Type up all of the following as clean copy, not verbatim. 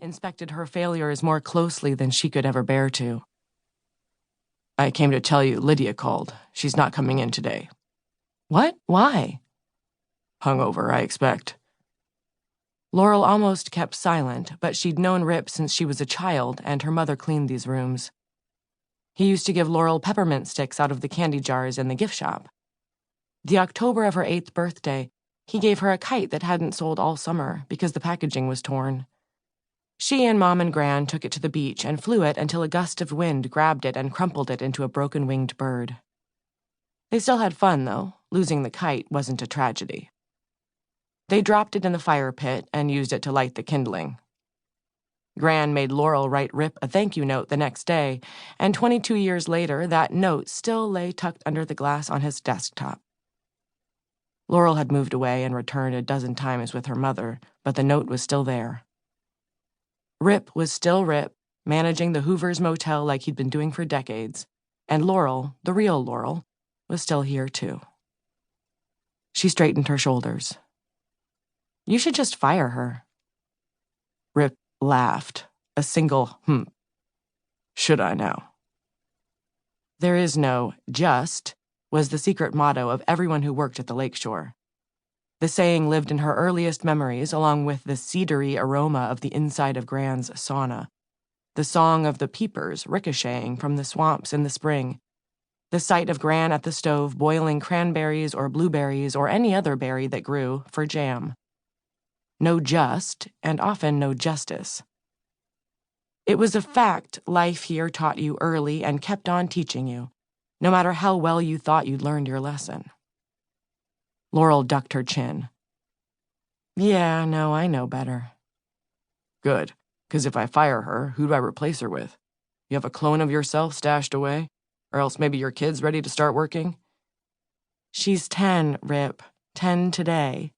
inspected her failures more closely than she could ever bear to. "I came to tell you Lydia called. She's not coming in today." "What? Why?" "Hungover, I expect." Laurel almost kept silent, but she'd known Rip since she was a child, and her mother cleaned these rooms. He used to give Laurel peppermint sticks out of the candy jars in the gift shop. The October of her 8th birthday, he gave her a kite that hadn't sold all summer because the packaging was torn. She and Mom and Gran took it to the beach and flew it until a gust of wind grabbed it and crumpled it into a broken-winged bird. They still had fun, though. Losing the kite wasn't a tragedy. They dropped it in the fire pit and used it to light the kindling. Gran made Laurel write Rip a thank you note the next day, and 22 years later, that note still lay tucked under the glass on his desktop. Laurel had moved away and returned a dozen times with her mother, but the note was still there. Rip was still Rip, managing the Hoover's motel like he'd been doing for decades, and Laurel, the real Laurel, was still here too. She straightened her shoulders. "You should just fire her." Rip laughed, a single "Should I now?" "There is no just," was the secret motto of everyone who worked at the lakeshore. The saying lived in her earliest memories, along with the cedary aroma of the inside of Gran's sauna, the song of the peepers ricocheting from the swamps in the spring, the sight of Gran at the stove boiling cranberries or blueberries or any other berry that grew for jam. No just, and often no justice. It was a fact life here taught you early and kept on teaching you, no matter how well you thought you'd learned your lesson. Laurel ducked her chin. "Yeah, no, I know better." "Good, because if I fire her, who do I replace her with? You have a clone of yourself stashed away? Or else maybe your kid's ready to start working?" "She's 10, Rip. 10 today."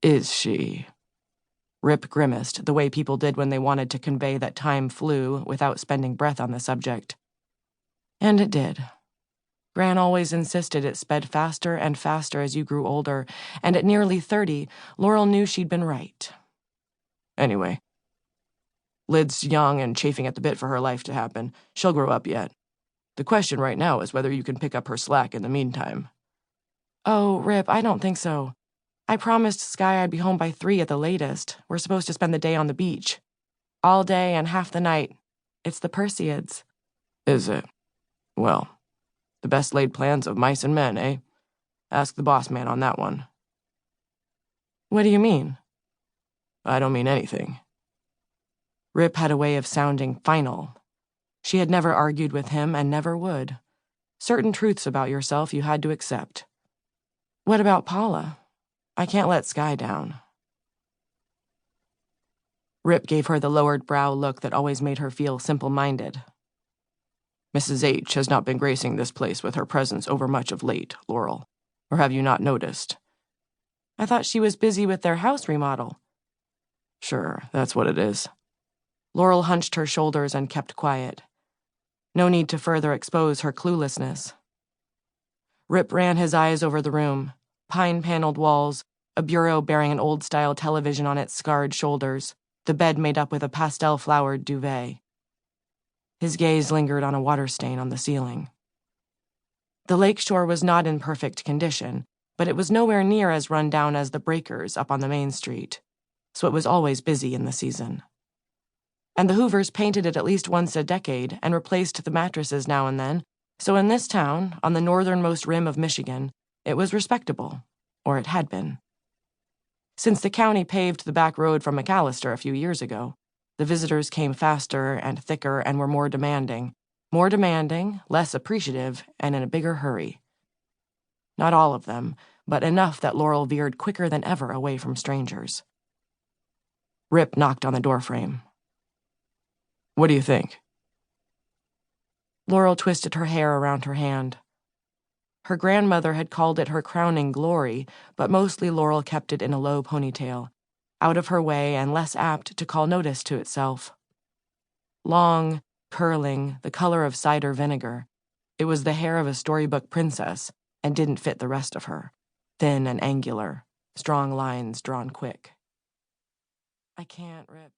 "Is she?" Rip grimaced, the way people did when they wanted to convey that time flew without spending breath on the subject. And it did. Gran always insisted it sped faster and faster as you grew older, and at nearly 30, Laurel knew she'd been right. "Anyway, Lid's young and chafing at the bit for her life to happen. She'll grow up yet. The question right now is whether you can pick up her slack in the meantime." "Oh, Rip, I don't think so. I promised Skye I'd be home by 3 at the latest. We're supposed to spend the day on the beach. All day and half the night. It's the Perseids." "Is it? Well, the best laid plans of mice and men, eh? Ask the boss man on that one." "What do you mean?" "I don't mean anything." Rip had a way of sounding final. She had never argued with him and never would. Certain truths about yourself you had to accept. "What about Paula? I can't let Skye down." Rip gave her the lowered brow look that always made her feel simple-minded. "Mrs. H. has not been gracing this place with her presence overmuch of late, Laurel. Or have you not noticed?" "I thought she was busy with their house remodel." "Sure, that's what it is." Laurel hunched her shoulders and kept quiet. No need to further expose her cluelessness. Rip ran his eyes over the room. Pine-paneled walls, a bureau bearing an old-style television on its scarred shoulders, the bed made up with a pastel-flowered duvet. His gaze lingered on a water stain on the ceiling. The lakeshore was not in perfect condition, but it was nowhere near as run down as the breakers up on the main street, so it was always busy in the season. And the Hoovers painted it at least once a decade and replaced the mattresses now and then, so in this town, on the northernmost rim of Michigan, it was respectable, or it had been. Since the county paved the back road from McAllister a few years ago, the visitors came faster and thicker and were more demanding, less appreciative, and in a bigger hurry. Not all of them, but enough that Laurel veered quicker than ever away from strangers. Rip knocked on the doorframe. "What do you think?" Laurel twisted her hair around her hand. Her grandmother had called it her crowning glory, but mostly Laurel kept it in a low ponytail, out of her way and less apt to call notice to itself. Long, curling, the color of cider vinegar, it was the hair of a storybook princess and didn't fit the rest of her, thin and angular, strong lines drawn quick. "I can't, Rip."